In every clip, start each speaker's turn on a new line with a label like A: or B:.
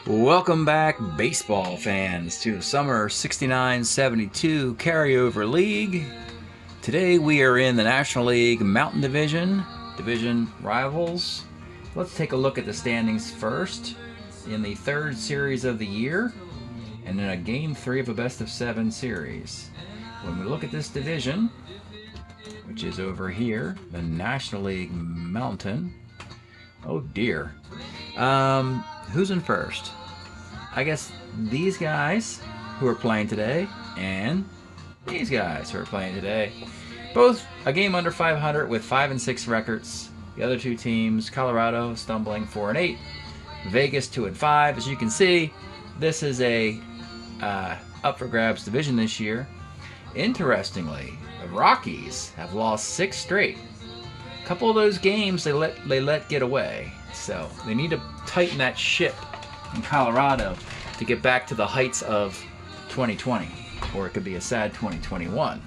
A: Welcome back, baseball fans, to Summer 69-72 Carryover League. Today we are in the National League Mountain Division rivals. Let's take a look at the standings first in the third series of the year and in a Game 3 of a best-of-7 series. When we look at this division, which is over here, the National League Mountain. Oh dear. Who's in first? I guess these guys who are playing today and these guys who are playing today. Both a game under 500 with 5-6 records. The other two teams, Colorado stumbling 4-8, Vegas 2-5. As you can see, this is a up for grabs division this year. Interestingly, the Rockies have lost 6 straight. A couple of those games they let get away. So they need to tighten that ship in Colorado to get back to the heights of 2020, or it could be a sad 2021.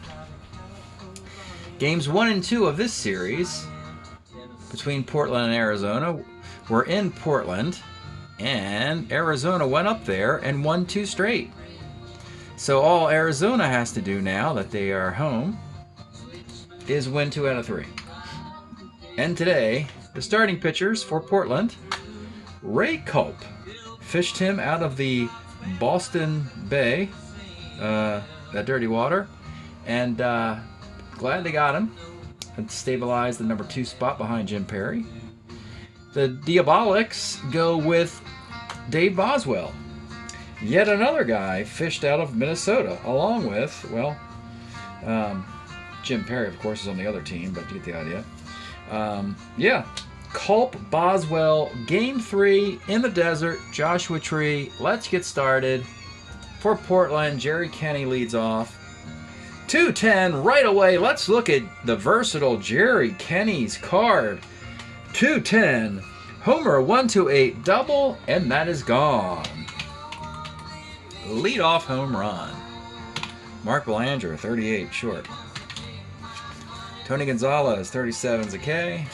A: Games 1 and 2 of this series between Portland and Arizona were in Portland, and Arizona went up there and won 2 straight. So all Arizona has to do now that they are home is win 2 out of 3. And today, the starting pitchers for Portland, Ray Culp, fished him out of the Boston Bay, that dirty water, and glad they got him and stabilized the number 2 spot behind Jim Perry. The Diabolics go with Dave Boswell, yet another guy fished out of Minnesota, along with, well, Jim Perry, of course, is on the other team, but you get the idea. Yeah, Culp, Boswell, Game 3 in the desert, Joshua Tree. Let's get started. For Portland, Jerry Kenny leads off. 2-10 right away. Let's look at the versatile Jerry Kenny's card. 2-10, homer 1-8, double, and that is gone. Leadoff home run. Mark Belanger, 38, short. Tony Gonzalez, 37's a K,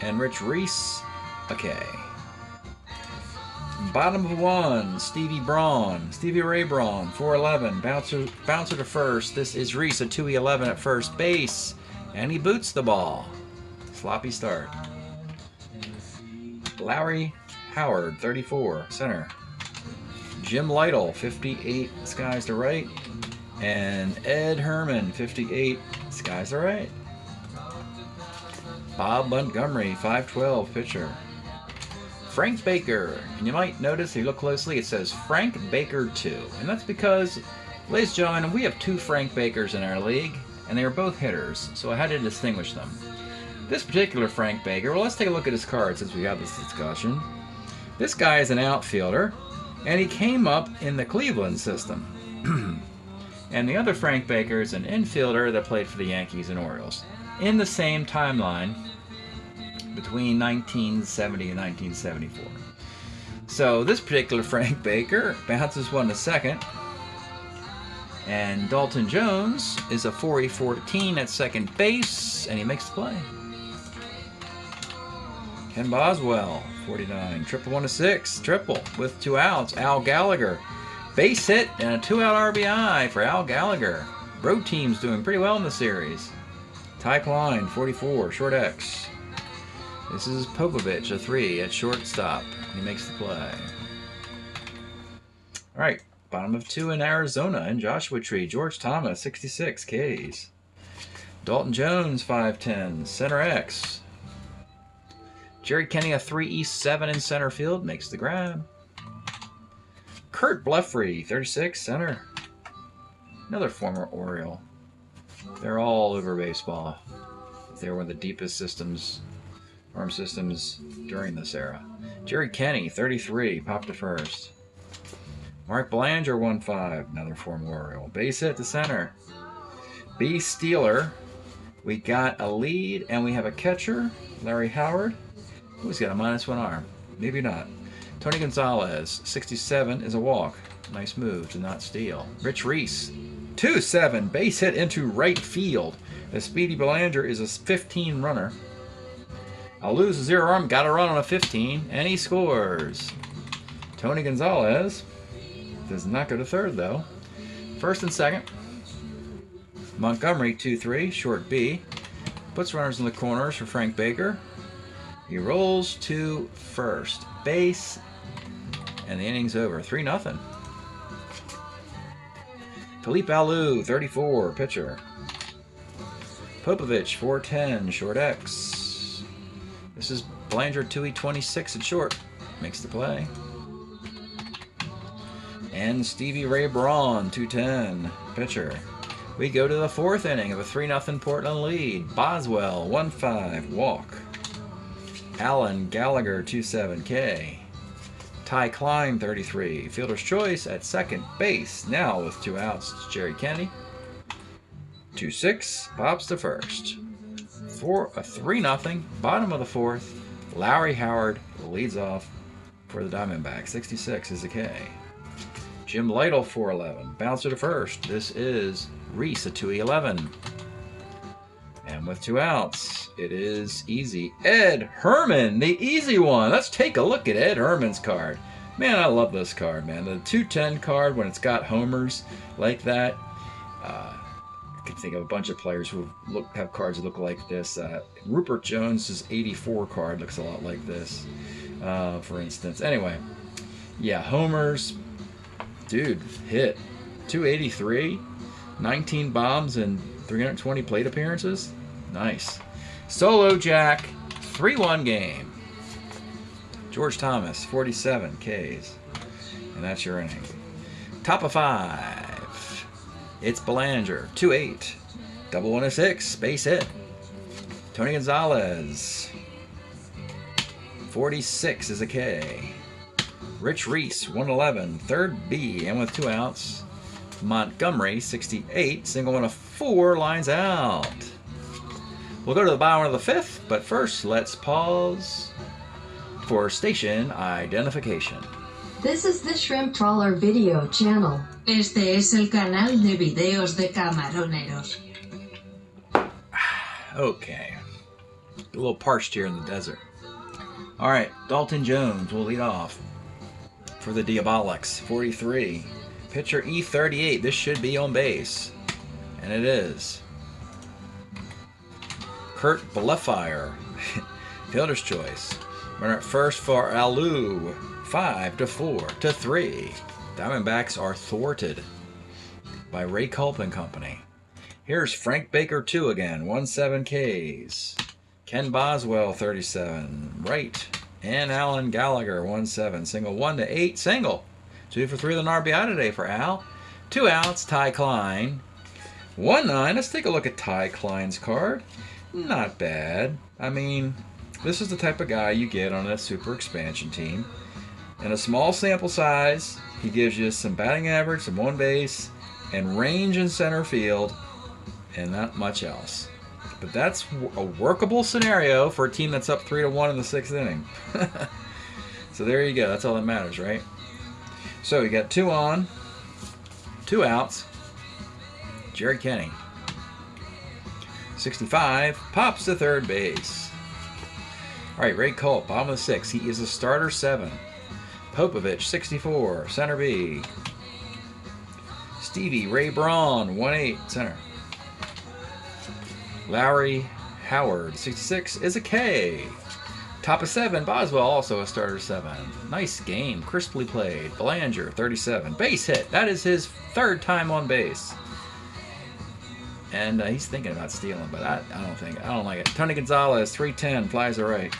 A: and Rich Reese, a K. Bottom of 1, Stevie Ray Braun, 411, bouncer to first. This is Reese, a 2-11 at first base, and he boots the ball. Sloppy start. Lowry Howard, 34, center. Jim Lytle, 58, skies to right, and Ed Herman, 58, skies to right. Bob Montgomery, 5'12", pitcher. Frank Baker, and you might notice if you look closely, it says Frank Baker 2. And that's because, ladies and gentlemen, we have 2 Frank Bakers in our league, and they are both hitters, so I had to distinguish them. This particular Frank Baker, well, let's take a look at his card since we have this discussion. This guy is an outfielder, and he came up in the Cleveland system. And the other Frank Baker is an infielder that played for the Yankees and Orioles in the same timeline between 1970 and 1974. So this particular Frank Baker bounces one to second, and Dalton Jones is a 4-14 at second base, and he makes the play. Ken Boswell, 49, triple 1-6, triple with 2 outs. Al Gallagher, base hit and a 2-out RBI for Al Gallagher. Road team's doing pretty well in the series. Ty Klein, 44, short X. This is Popovich, a 3 at shortstop. He makes the play. All right, bottom of 2 in Arizona in Joshua Tree. George Thomas, 66 Ks. Dalton Jones, 5'10", center X. Jerry Kenny, a 3 East 7 in center field, makes the grab. Kurt Blefrey, 36, center. Another former Oriole. They're all over baseball. They were one of the deepest farm systems during this era. Jerry Kenny, 33, popped to first. Mark Belanger, 1-5, another former Oriole. Base hit to center. B. Steeler. We got a lead, and we have a catcher, Larry Howard. Oh, he's got a -1 arm. Maybe not. Tony Gonzalez, 67, is a walk. Nice move to not steal. Rich Reese, 2-7, base hit into right field. The speedy Belanger is a 15 runner. I'll lose a 0 arm, got to run on a 15, and he scores. Tony Gonzalez does not go to third, though. First and second. Montgomery, 2-3, short B. Puts runners in the corners for Frank Baker. He rolls to first base, and the inning's over. 3-0. Felipe Alou, 34, pitcher. Popovich, 410, short X. This is Belanger, 2E26 at short. Makes the play. And Stevie Ray Braun, 210, pitcher. We go to the fourth inning of a 3-0 Portland lead. Boswell, 1-5, walk. Allen Gallagher, 2-7, K. Ty Klein, 33, fielder's choice at second base. Now with 2 outs, it's Jerry Kennedy. 2-6, pops to first. For a 3-0, bottom of the fourth. Lowry Howard leads off for the Diamondbacks. 66 is the K. Jim Lytle, 411. Bouncer to first. This is Reese, a 2E11. And with 2 outs, it is easy. Ed Herman, the easy one. Let's take a look at Ed Herman's card. Man, I love this card, man. The 210 card, when it's got homers like that. I can think of a bunch of players who have cards that look like this. Rupert Jones' 84 card looks a lot like this, for instance. Anyway, yeah, homers. Dude, hit. 283, 19 bombs, and 320 plate appearances. Nice. Solo Jack, 3-1 game. George Thomas, 47 Ks. And that's your inning. Top of 5. It's Belanger, 2-8. Double 1-6, base hit. Tony Gonzalez, 46 is a K. Rich Reese, 111, third B, and with 2 outs. Montgomery, 68, single 1 of 4, lines out. We'll go to the bottom of the fifth, but first let's pause for station identification.
B: This is the Shrimp Trawler video channel.
C: Este es el canal de videos de camaroneros.
A: Okay. A little parched here in the desert. Alright, Dalton Jones will lead off for the Diabolics, 43. Pitcher E38, this should be on base. And it is. Kurt Blefire, fielder's choice. Runner at first for Alou, 5-4-3. Diamondbacks are thwarted by Ray Culp and company. Here's Frank Baker 2 again, 17 Ks. Ken Boswell, 37, right. And Alan Gallagher, 17, single 1-8, single. 2 for 3 with an RBI today for Al. 2 outs, Ty Klein. 1-9, let's take a look at Ty Klein's card. Not bad. I mean, this is the type of guy you get on a super expansion team. In a small sample size, he gives you some batting average, some on base, and range in center field, and not much else. But that's a workable scenario for a team that's up 3-1 in the 6th inning. So there you go. That's all that matters, right? So you got 2 on, 2 outs. Jerry Kenny, 65, pops to third base. All right, Ray Culp, bottom of the 6th. He is a starter 7. Popovich, 64, center B. Stevie Ray Braun, 1-8, center. Lowry Howard, 66, is a K. Top of 7, Boswell, also a starter 7. Nice game, crisply played. Belanger, 37, base hit. That is his 3rd time on base. And he's thinking about stealing, but I don't like it. Tony Gonzalez, 310, flies to right.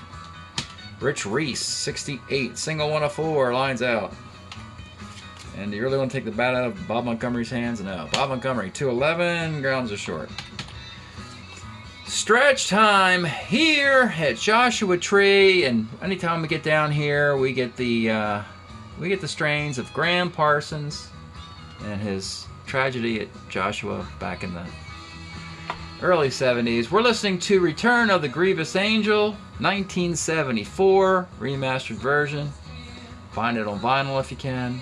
A: Rich Reese, 68, single 1 of 4, lines out. And do you really want to take the bat out of Bob Montgomery's hands? No. Bob Montgomery, 211, grounds are short. Stretch time here at Joshua Tree, and anytime we get down here, we get the strains of Graham Parsons and his tragedy at Joshua back in the early 70s. We're listening to Return of the Grievous Angel, 1974 remastered version. Find it on vinyl if you can.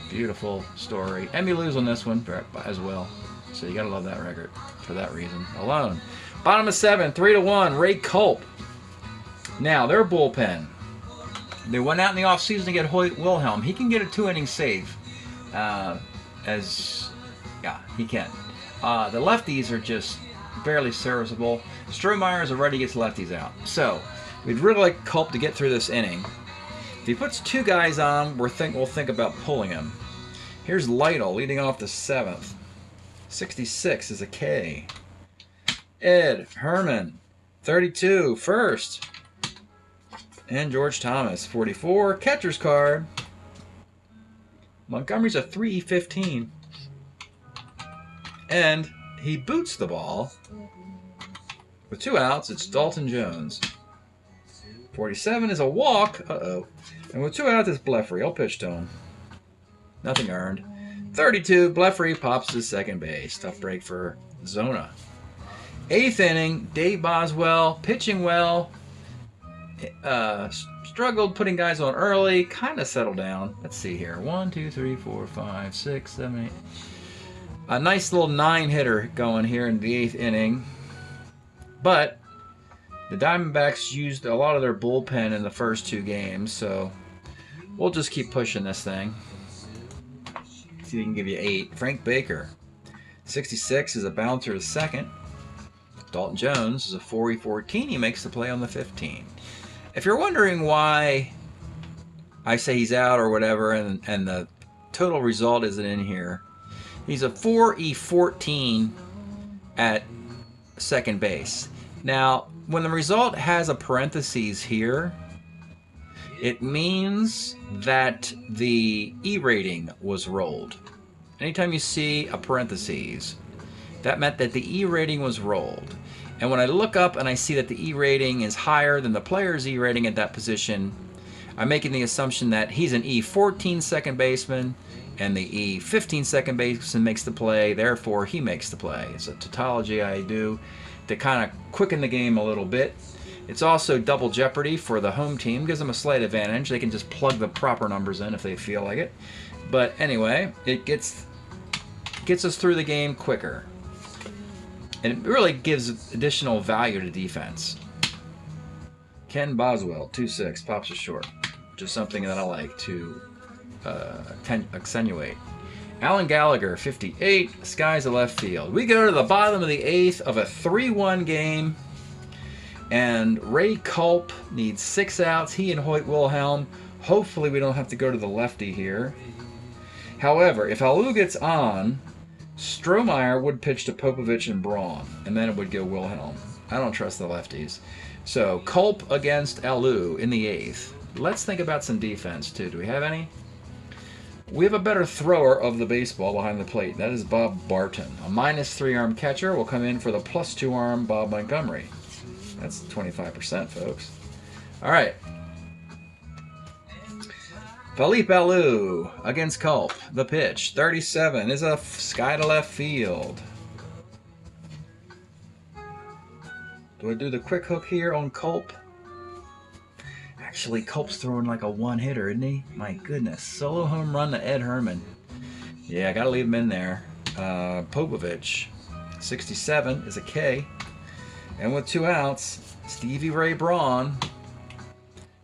A: Beautiful story. Emmylou's on this one as well, so you gotta love that record for that reason alone. Bottom of 7, 3-1, Ray Culp. Now, their bullpen. They went out in the offseason to get Hoyt Wilhelm. He can get a 2-inning save. Yeah, he can. The lefties are just barely serviceable. Strohmeyer is already gets lefties out. So, we'd really like Culp to get through this inning. If he puts 2 guys on, we'll think about pulling him. Here's Lytle leading off the 7th. 66 is a K. Ed Herman, 32, first. And George Thomas, 44, catcher's card. Montgomery's a 3-15. And he boots the ball. With 2 outs, it's Dalton Jones. 47 is a walk. Uh-oh. And with 2 outs, it's Blefary. I'll pitch to him. Nothing earned. 32, Blefary pops to second base. Tough break for Zona. 8th inning, Dave Boswell pitching well. Struggled putting guys on early. Kind of settled down. Let's see here. 1, 2, 3, 4, 5, 6, 7, 8. A nice little 9-hitter going here in the 8th inning. But the Diamondbacks used a lot of their bullpen in the first 2 games, so we'll just keep pushing this thing. See if he can give you 8. Frank Baker, 66 is a bouncer to second. Dalton Jones is a 4-14. He makes the play on the 15. If you're wondering why I say he's out or whatever and the total result isn't in here, he's a 4-14 at second base. Now, when the result has a parentheses here, it means that the E rating was rolled. Anytime you see a parentheses, that meant that the E rating was rolled. And when I look up and I see that the E rating is higher than the player's E rating at that position, I'm making the assumption that he's an E14 second baseman and the E15 second baseman makes the play, therefore he makes the play. It's a tautology I do to kind of quicken the game a little bit. It's also double jeopardy for the home team, gives them a slight advantage. They can just plug the proper numbers in if they feel like it. But anyway, it gets us through the game quicker. And it really gives additional value to defense. Ken Boswell, 2-6, pops a short. Just something that I like to accentuate. Alan Gallagher, 58, skies of left field. We go to the bottom of the 8th of a 3-1 game. And Ray Culp needs 6 outs. He and Hoyt Wilhelm. Hopefully we don't have to go to the lefty here. However, if Alou gets on, Strohmeyer would pitch to Popovich and Braun, and then it would go Wilhelm. I don't trust the lefties. So, Culp against Alou in the 8th. Let's think about some defense, too. Do we have any? We have a better thrower of the baseball behind the plate. That is Bob Barton. A -3 arm catcher will come in for the +2 arm Bob Montgomery. That's 25%, folks. All right. Philippe Alou against Culp. The pitch, 37, is a sky to left field. Do I do the quick hook here on Culp? Actually, Culp's throwing like a 1-hitter, isn't he? My goodness. Solo home run to Ed Herman. Yeah, I got to leave him in there. Popovich, 67, is a K. And with 2 outs, Stevie Ray Braun,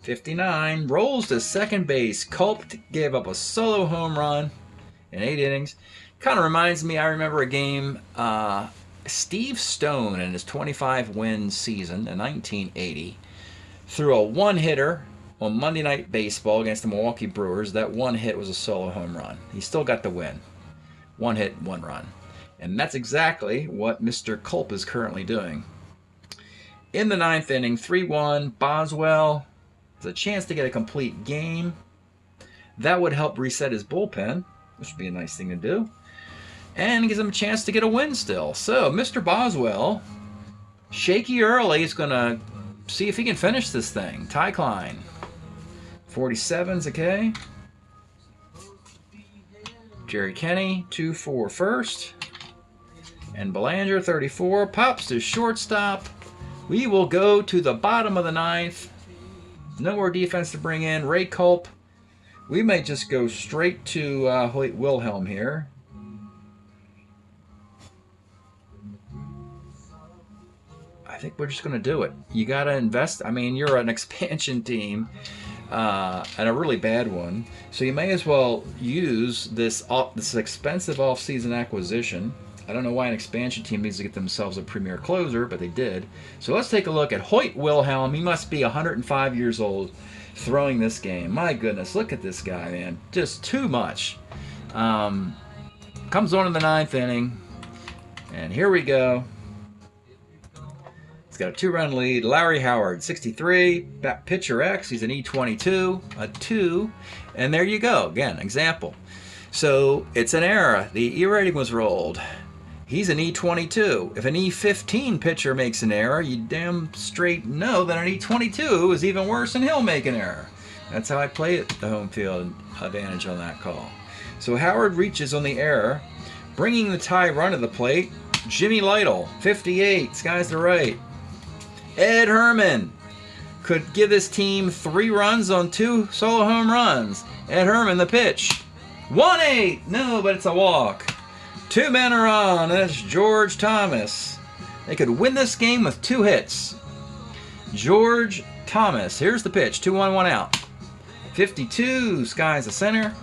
A: 59, rolls to second base. Culp gave up a solo home run in 8 innings. Kind of reminds me, I remember a game, Steve Stone in his 25-win season in 1980 threw a 1-hitter on Monday Night Baseball against the Milwaukee Brewers. That 1 hit was a solo home run. He still got the win. 1 hit, 1 run. And that's exactly what Mr. Culp is currently doing. In the 9th inning, 3-1, Boswell has a chance to get a complete game. That would help reset his bullpen, which would be a nice thing to do. And gives him a chance to get a win still. So, Mr. Boswell, shaky early, is going to see if he can finish this thing. Ty Klein, 47's a K. Jerry Kenny, 2-4 first. And Belanger, 34, pops to shortstop. We will go to the bottom of the 9th. No more defense to bring in. Ray Culp. We may just go straight to Hoyt Wilhelm here. I think we're just going to do it. You got to invest. I mean, you're an expansion team, and a really bad one, so you may as well use this expensive off-season acquisition. I don't know why an expansion team needs to get themselves a premier closer, but they did. So let's take a look at Hoyt Wilhelm. He must be 105 years old throwing this game. My goodness, look at this guy, man. Just too much. Comes on in the 9th inning, and here we go. He's got a 2-run lead. Larry Howard, 63. Pitcher X, he's an E22, a 2. And there you go. Again, example. So it's an error. The E rating was rolled. He's an E22. If an E15 pitcher makes an error, you damn straight know that an E22 is even worse and he'll make an error. That's how I play it, the home field advantage on that call. So Howard reaches on the error, bringing the tie run to the plate. Jimmy Lytle, 58, skies to right. Ed Herman could give this team 3 runs on 2 solo home runs. Ed Herman, the pitch. 1-8, no, but it's a walk. 2 men are on, that's George Thomas. They could win this game with 2 hits. George Thomas, here's the pitch, 2-1, 1 out. 52, skies the center.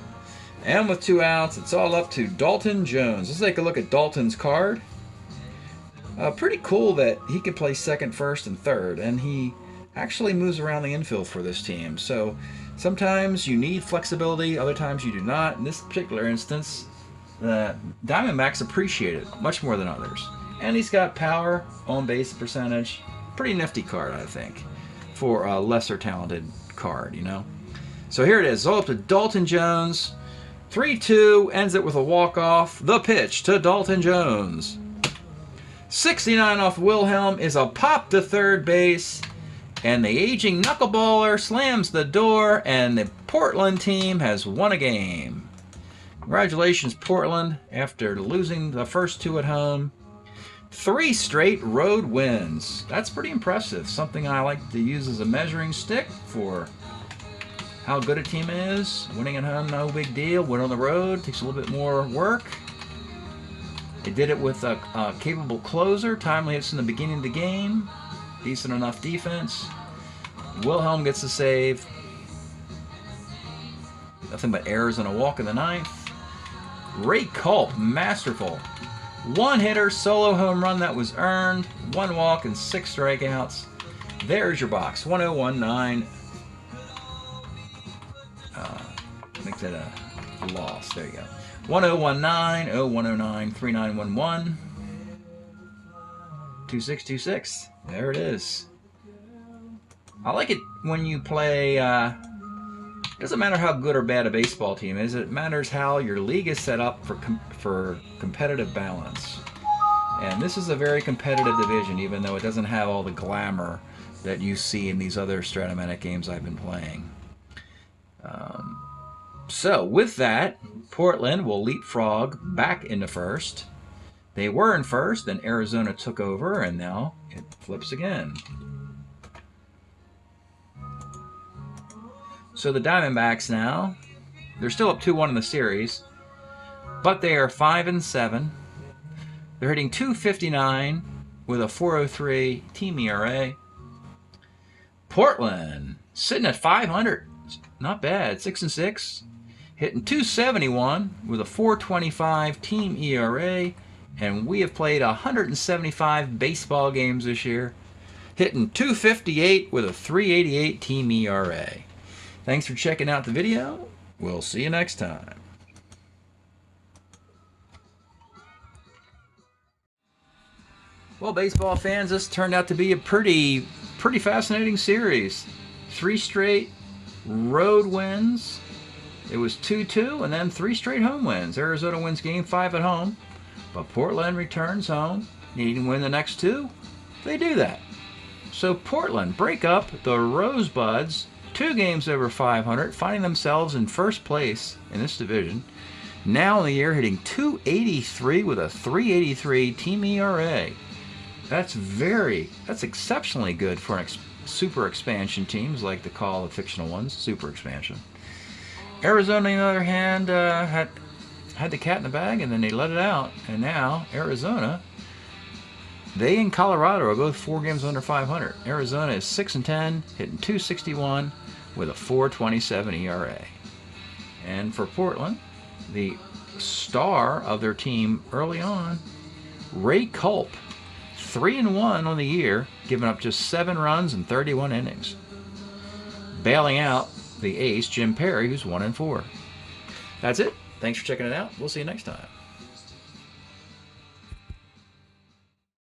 A: And with 2 outs, it's all up to Dalton Jones. Let's take a look at Dalton's card. Pretty cool that he can play second, first, and third, and he actually moves around the infield for this team. So sometimes you need flexibility, other times you do not. In this particular instance, the Diamondbacks appreciate it much more than others. And he's got power, on base percentage. Pretty nifty card, I think, for a lesser talented card, you know. So here it is, all up to Dalton Jones. 3-2, ends it with a walk-off. The pitch to Dalton Jones. 69 off Wilhelm is a pop to third base. And the aging knuckleballer slams the door, and the Portland team has won a game. Congratulations, Portland, after losing the first 2 at home. 3 straight road wins. That's pretty impressive. Something I like to use as a measuring stick for how good a team is. Winning at home, no big deal. Win on the road, takes a little bit more work. They did it with a capable closer. Timely hits in the beginning of the game. Decent enough defense. Wilhelm gets the save. Nothing but errors and a walk in the 9th. Ray Culp, masterful. 1-hitter, solo home run that was earned. 1 walk and 6 strikeouts. There's your box. 1019. Make that a loss. There you go. 1019, 0109, 3911. 2626. There it is. I like it when you play. It doesn't matter how good or bad a baseball team is. It matters how your league is set up for competitive balance. And this is a very competitive division, even though it doesn't have all the glamour that you see in these other Strat-O-Matic games I've been playing. So with that, Portland will leapfrog back into first. They were in first, then Arizona took over, and now it flips again. So the Diamondbacks now, they're still up 2-1 in the series, but they are 5-7. They're hitting .259 with a .403 team ERA. Portland sitting at 500, not bad, 6-6. Hitting .271 with a .425 team ERA, and we have played 175 baseball games this year, hitting .258 with a .388 team ERA. Thanks for checking out the video. We'll see you next time. Well, baseball fans, this turned out to be a pretty fascinating series. 3 straight road wins. It was 2-2, and then 3 straight home wins. Arizona wins Game 5 at home, but Portland returns home, needing to win the next 2. They do that. So Portland break up the Rosebuds, 2 games over 500, finding themselves in first place in this division. Now in the year hitting .283 with a .383 team ERA. That's exceptionally good for super expansion teams, like to call the fictional ones super expansion. Arizona, on the other hand, had the cat in the bag, and then they let it out, and now Arizona They and Colorado are both 4 games under 500. Arizona is 6-10, hitting .261 with a 4.27 ERA. And for Portland, the star of their team early on, Ray Culp, 3-1 on the year, giving up just 7 runs in 31 innings. Bailing out the ace, Jim Perry, who's 1-4. That's it. Thanks for checking it out. We'll see you next time.